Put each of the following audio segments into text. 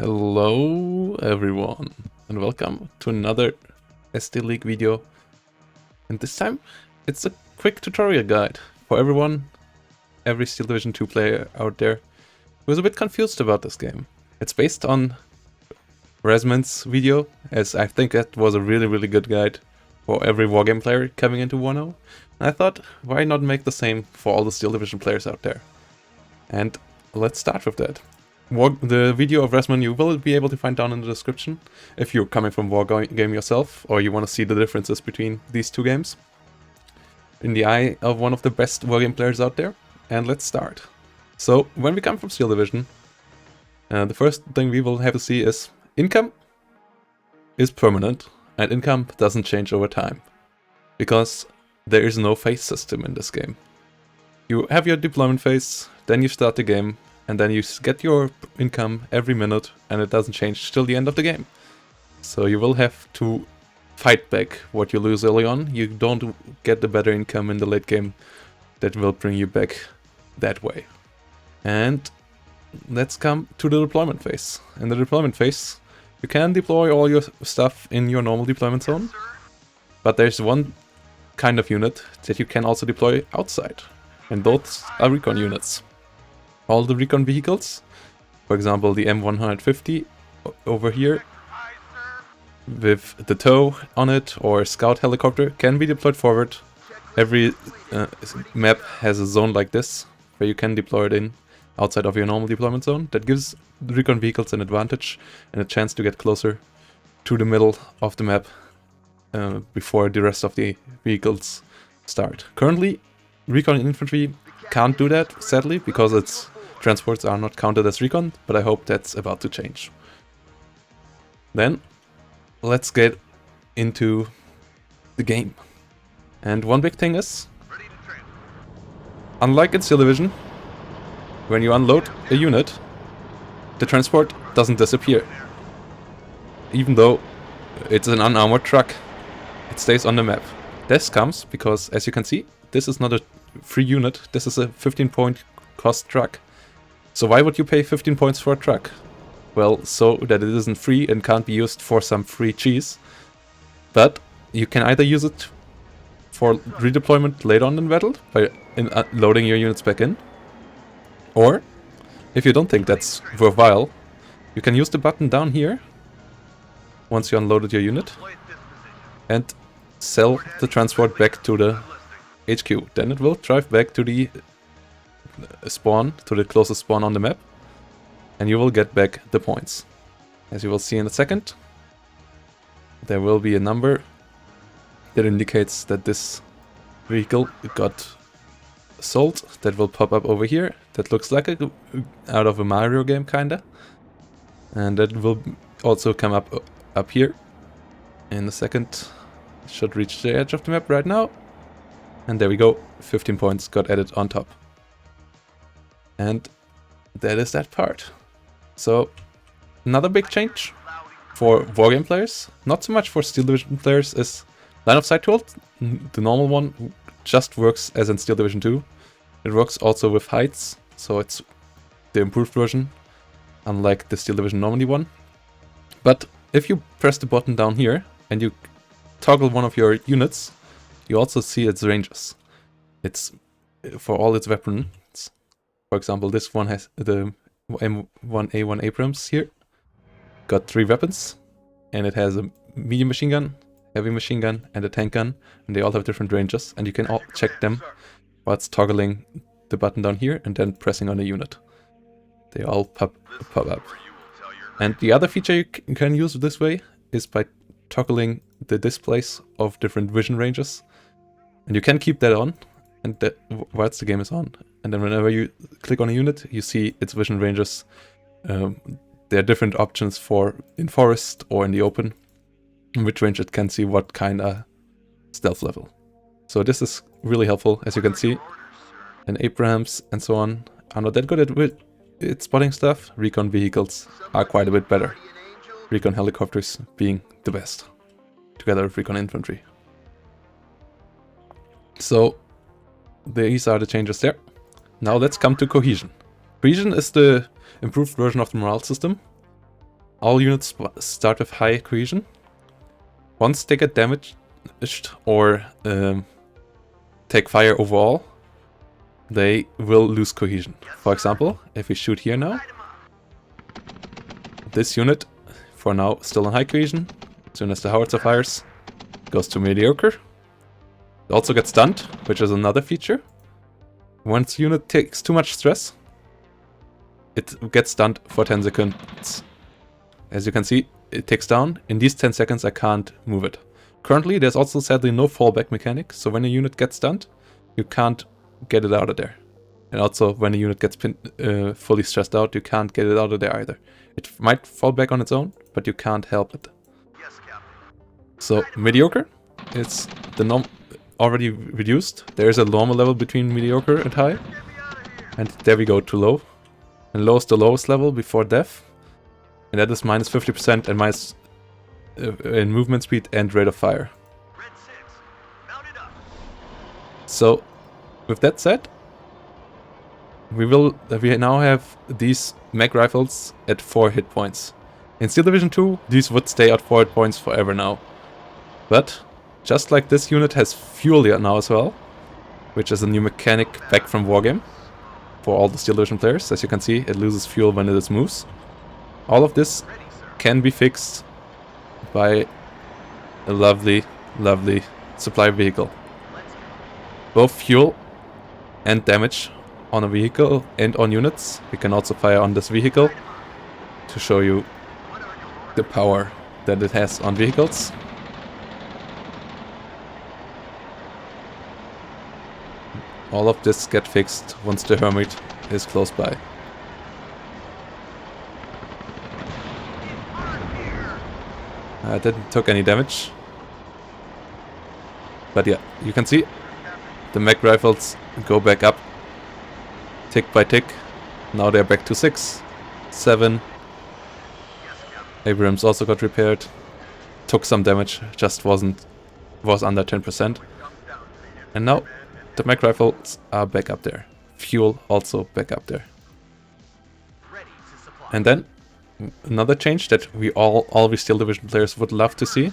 Hello everyone and welcome to another SD League video, and this time it's a quick tutorial guide for every Steel Division 2 player out there who is a bit confused about this game. It's based on Razzmanns' video, as I think that was a really good guide for every wargame player coming into WARNO, and I thought, why not make the same for all the Steel Division players out there? And let's start with that. The video of Razzmanns you will be able to find down in the description if you're coming from wargame yourself or you want to see the differences between these two games in the eye of one of the best wargame players out there. And let's start. So when we come from Steel Division, the first thing we will have to see is income is permanent and income doesn't change over time because there is no phase system in this game. You have your deployment phase, then you start the game, and then you get your income every minute, and it doesn't change till the end of the game. So you will have to fight back what you lose early on. You don't get the better income in the late game that will bring you back that way. And let's come to the deployment phase. In the deployment phase, you can deploy all your stuff in your normal deployment zone, but there's one kind of unit that you can also deploy outside, and those are Recon units. All the Recon vehicles, for example the M150 over here with the tow on it or a scout helicopter, can be deployed forward. Every map has a zone like this where you can deploy it in outside of your normal deployment zone. That gives the Recon vehicles an advantage and a chance to get closer to the middle of the map before the rest of the vehicles start. Currently, Recon infantry can't do that, sadly, because its transports are not counted as Recon, but I hope that's about to change. Then, let's get into the game. And one big thing is, unlike in Steel Division, when you unload a unit, the transport doesn't disappear. Even though it's an unarmored truck, it stays on the map. This comes because, as you can see, this is not a free unit, this is a 15-point cost truck. So why would you pay 15 points for a truck? Well, so that it isn't free and can't be used for some free cheese. But you can either use it for redeployment later on in battle by loading your units back in, or if you don't think that's worthwhile, you can use the button down here once you unloaded your unit and sell the transport back to the HQ. Then it will drive back to the spawn, to the closest spawn on the map, and you will get back the points. As you will see in a second, there will be a number that indicates that this vehicle got sold. That will pop up over here. That looks like out of a Mario game kinda, and that will also come up here in a second. Should reach the edge of the map right now, and there we go, 15 points got added on top. And that is that part. So another big change for wargame players, not so much for Steel Division players, is line of sight tool. The normal one just works as in Steel Division 2. It works also with heights, so it's the improved version, unlike the Steel Division normally one. But if you press the button down here and you toggle one of your units, you also see its ranges. It's for all its weapons. For example, this one has the M1A1 Abrams here. Got 3 weapons, and it has a medium machine gun, heavy machine gun, and a tank gun, and they all have different ranges, and you can all check them whilst toggling the button down here and then pressing on a unit. They all pop up. And the other feature you can use this way is by toggling the displays of different vision ranges, and you can keep that on and that whilst the game is on. And then whenever you click on a unit, you see its vision ranges. There are different options for in forest or in the open, in which range it can see what kind of stealth level. So this is really helpful, as you can see. And Abrams and so on are not that good at spotting stuff. Recon vehicles are quite a bit better. Recon helicopters being the best, together with Recon infantry. So these are the changes there. Now let's come to Cohesion. Cohesion is the improved version of the morale system. all units start with high cohesion. Once they get damaged or take fire overall, they will lose cohesion. For example, if we shoot here now, this unit, for now, still in high cohesion. As soon as the howitzer fires, goes to mediocre. It also gets stunned, which is another feature. Once the unit takes too much stress, it gets stunned for 10 seconds. As you can see, it ticks down. In these 10 seconds, I can't move it. Currently, there's also sadly no fallback mechanic, so when a unit gets stunned, you can't get it out of there. And also, when a unit gets fully stressed out, you can't get it out of there either. It might fall back on its own, but you can't help it. So, mediocre, it's the norm already reduced. There's a normal level between mediocre and high. And there we go to low. And low is the lowest level before death. And that is minus 50% and minus in movement speed and rate of fire. So, with that said, we now have these mag rifles at 4 hit points. In Steel Division 2, these would stay at 4 hit points forever now. But, just like this unit has fuel now as well, which is a new mechanic back from Wargame, for all the Steel Division players. As you can see, it loses fuel when it moves. All of this can be fixed by a lovely, lovely supply vehicle. Both fuel and damage on a vehicle and on units. We can also fire on this vehicle to show you the power that it has on vehicles. All of this get fixed once the Hermit is close by. I didn't took any damage. But yeah, you can see the mag rifles go back up tick by tick. Now they're back to 6, 7. Abrams also got repaired. Took some damage, just was under 10%. And now the mag rifles are back up there. Fuel also back up there. And then another change that all we Steel Division players would love to see,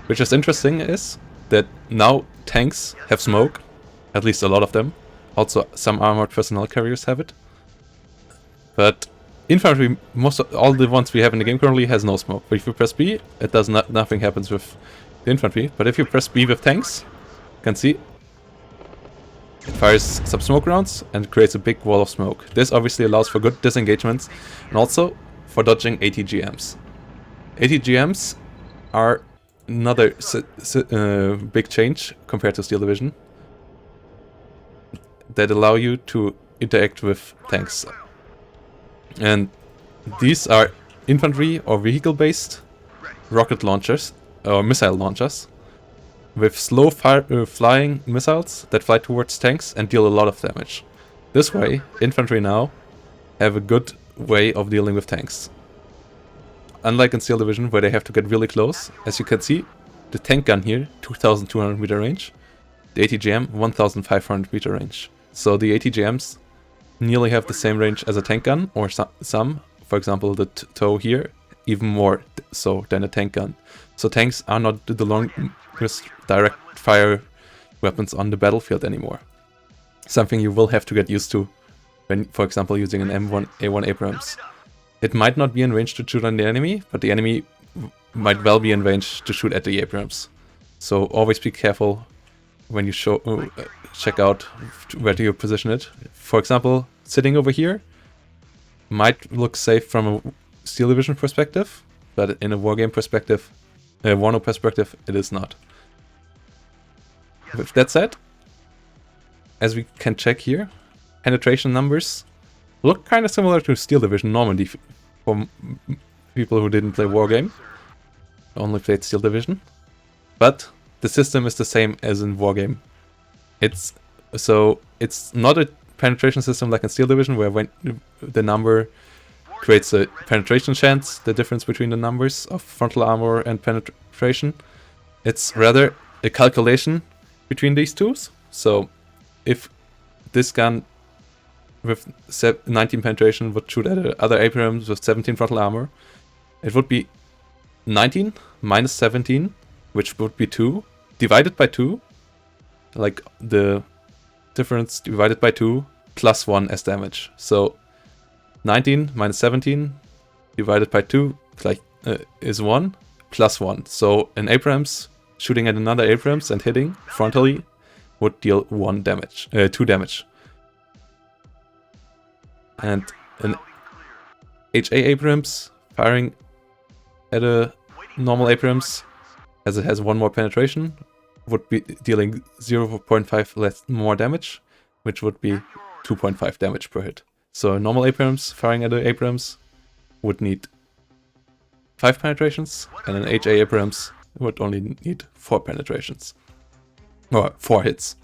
which is interesting, is that now tanks have smoke, at least a lot of them. Also, some armored personnel carriers have it. But infantry, all the ones we have in the game currently has no smoke. But if you press B, it does nothing happens with the infantry. But if you press B with tanks, you can see it fires some smoke rounds and creates a big wall of smoke. This obviously allows for good disengagements and also for dodging ATGMs. ATGMs are another big change compared to Steel Division that allow you to interact with tanks. And these are infantry or vehicle-based rocket launchers or missile launchers with slow flying missiles that fly towards tanks and deal a lot of damage. This way, infantry now have a good way of dealing with tanks. Unlike in Steel Division, where they have to get really close, as you can see, the tank gun here, 2200 meter range, the ATGM, 1500 meter range. So the ATGMs nearly have the same range as a tank gun, or some, for example the TOW here, even more so than a tank gun. So tanks are not the longest direct fire weapons on the battlefield anymore. Something you will have to get used to when, for example, using an A1 Abrams. It might not be in range to shoot on the enemy, but the enemy might well be in range to shoot at the Abrams. So always be careful when you check out where do you position it. For example, sitting over here might look safe from a Steel Division perspective, but in a Wargame perspective, WARNO perspective, it is not. With that said, as we can check here, penetration numbers look kind of similar to Steel Division normally for people who didn't play Wargame, only played Steel Division. But the system is the same as in Wargame. It's not a penetration system like in Steel Division, where when the number creates a penetration chance, the difference between the numbers of frontal armor and penetration. It's rather a calculation between these two. So if this gun with 19 penetration would shoot at other Abrams with 17 frontal armor, it would be 19 minus 17, which would be 2, divided by 2, like the difference divided by 2, plus 1 as damage. So 19 minus 17 divided by 2 like, is 1, plus 1. So an Abrams shooting at another Abrams and hitting frontally would deal 2 damage. And an HA Abrams firing at a normal Abrams, as it has 1 more penetration, would be dealing 0.5 less more damage, which would be 2.5 damage per hit. So a normal Abrams firing at an Abrams would need 5 penetrations, and an HA Abrams would only need 4 penetrations. Or 4 hits,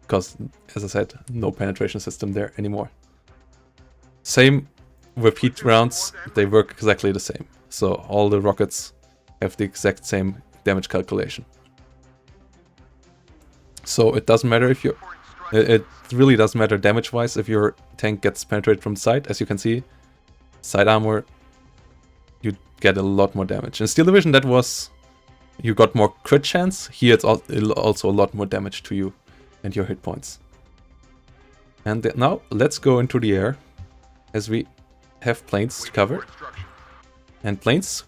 because, as I said, no penetration system there anymore. Same repeat rounds, they work exactly the same. So all the rockets have the exact same damage calculation. So it doesn't matter if you... It really doesn't matter damage-wise if your tank gets penetrated from the side. As you can see, side armor, you get a lot more damage. In Steel Division that was... You got more crit chance. Here it's also a lot more damage to you and your hit points. And now let's go into the air, as we have planes to cover. And planes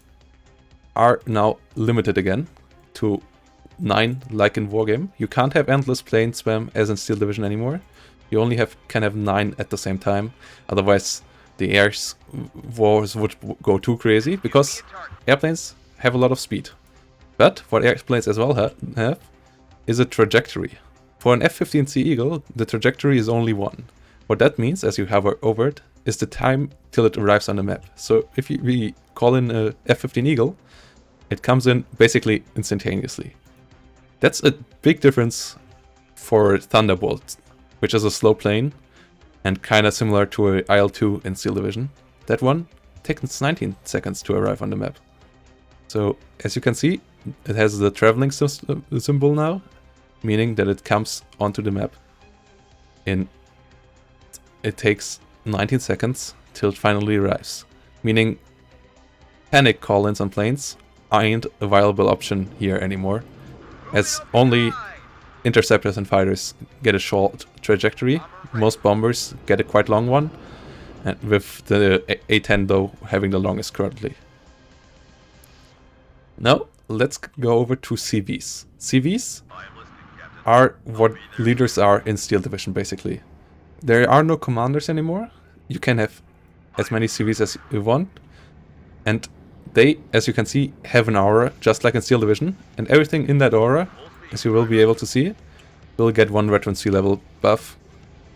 are now limited again to 9, like in Wargame. You can't have endless plane spam as in Steel Division anymore. You only can have 9 at the same time. Otherwise, the air wars would go too crazy, because airplanes have a lot of speed. But what airplanes as well have is a trajectory. For an F-15C Eagle, the trajectory is only 1. What that means, as you hover over it, is the time till it arrives on the map. So if we call in a F-15 Eagle, it comes in basically instantaneously. That's a big difference for Thunderbolt, which is a slow plane and kind of similar to a IL-2 in Steel Division. That one takes 19 seconds to arrive on the map. So as you can see, it has the traveling symbol now, meaning that it comes onto the map. It takes 19 seconds till it finally arrives, meaning panic call-ins on planes aren't a viable option here anymore, as only interceptors and fighters get a short trajectory. Most bombers get a quite long one, and with the A-10 though having the longest currently. Now let's go over to CVs. CVs are what leaders are in Steel Division basically. There are no commanders anymore. You can have as many CVs as you want, and they, as you can see, have an aura just like in Steel Division, and everything in that aura, as you will be able to see, will get 1 Veteran C level buff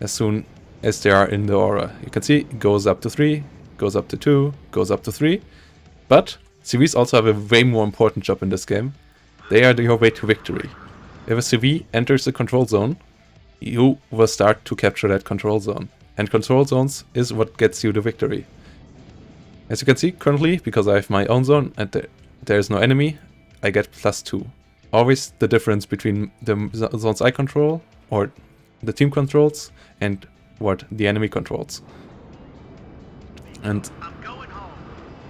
as soon as they are in the aura. You can see it goes up to 3, goes up to 2, goes up to 3, but CVs also have a way more important job in this game. They are your way to victory. If a CV enters the control zone, you will start to capture that control zone. And control zones is what gets you the victory. As you can see, currently, because I have my own zone and there is no enemy, I get +2. Always the difference between the zones I control, or the team controls, and what the enemy controls. And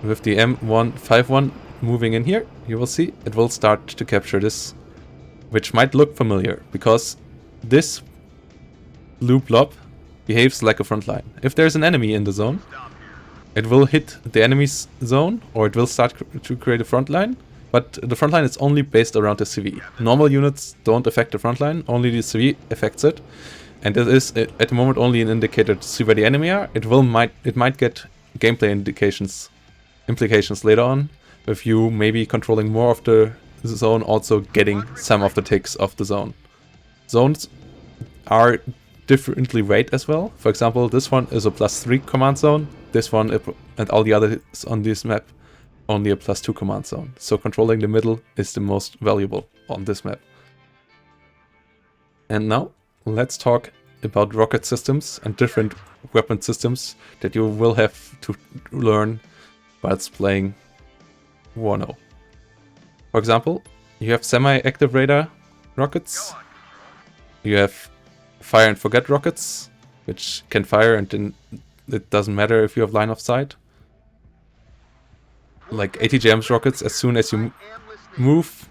with the M151 moving in here, you will see it will start to capture this, which might look familiar, because this blue blob behaves like a front line. If there's an enemy in the zone, it will hit the enemy's zone, or it will start to create a front line, but the front line is only based around the CV. Normal units don't affect the front line, only the CV affects it, and it is at the moment only an indicator to see where the enemy are. It might get gameplay implications later on, with you maybe controlling more of the zone, also getting some of the ticks of the zone. Zones are differently rated as well. For example, this one is a +3 command zone, this one and all the others on this map only a +2 command zone. So controlling the middle is the most valuable on this map. And now let's talk about rocket systems and different weapon systems that you will have to learn whilst playing WARNO. For example, you have semi-active radar rockets, you have fire and forget rockets, which can fire and then it doesn't matter if you have line of sight. like ATGMs rockets, as soon as you move,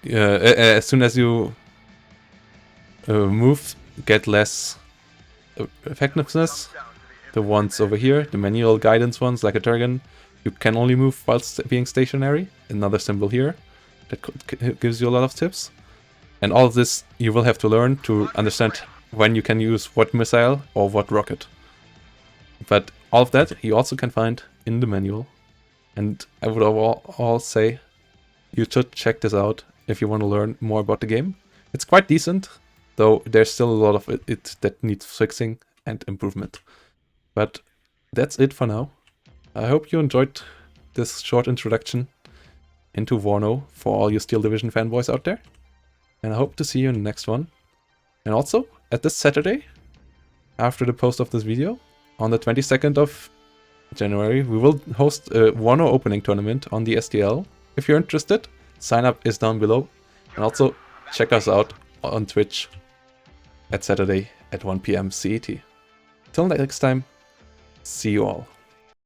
as soon as you move, get less effectiveness. The ones over here, the manual guidance ones, like a Turgan, you can only move whilst being stationary. Another symbol here that gives you a lot of tips. And all of this you will have to learn to understand when you can use what missile or what rocket. But all of that you also can find in the manual. And I would all say you should check this out if you want to learn more about the game. It's quite decent, though there's still a lot of it that needs fixing and improvement. But that's it for now. I hope you enjoyed this short introduction into WARNO for all you Steel Division fanboys out there. And I hope to see you in the next one. And also, at this Saturday, after the post of this video, on the 22nd of January, we will host a WARNO opening tournament on the SDL. If you're interested, sign up is down below. And also, check us out on Twitch at Saturday at 1 PM CET. Till next time, see you all.